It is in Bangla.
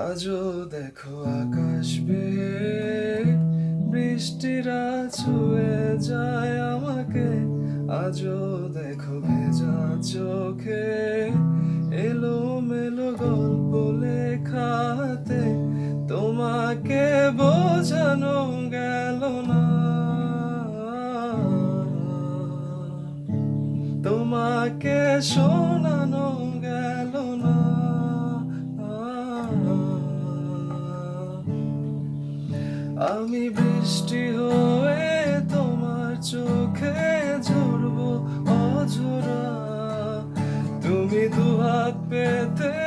আজও দেখো আকাশ বেয়ে বৃষ্টিরা ছুঁয়ে যায় আমাকে। আজও দেখো ভেজা চোখে এলোমেলো গল্প লেখাতে তোমাকে বোঝানো গেল না, তোমাকে শোনানো গেল না। আমি বৃষ্টি হয়ে তোমার চোখে ঝরবো অঝরা, তুমি দুহাত পেতে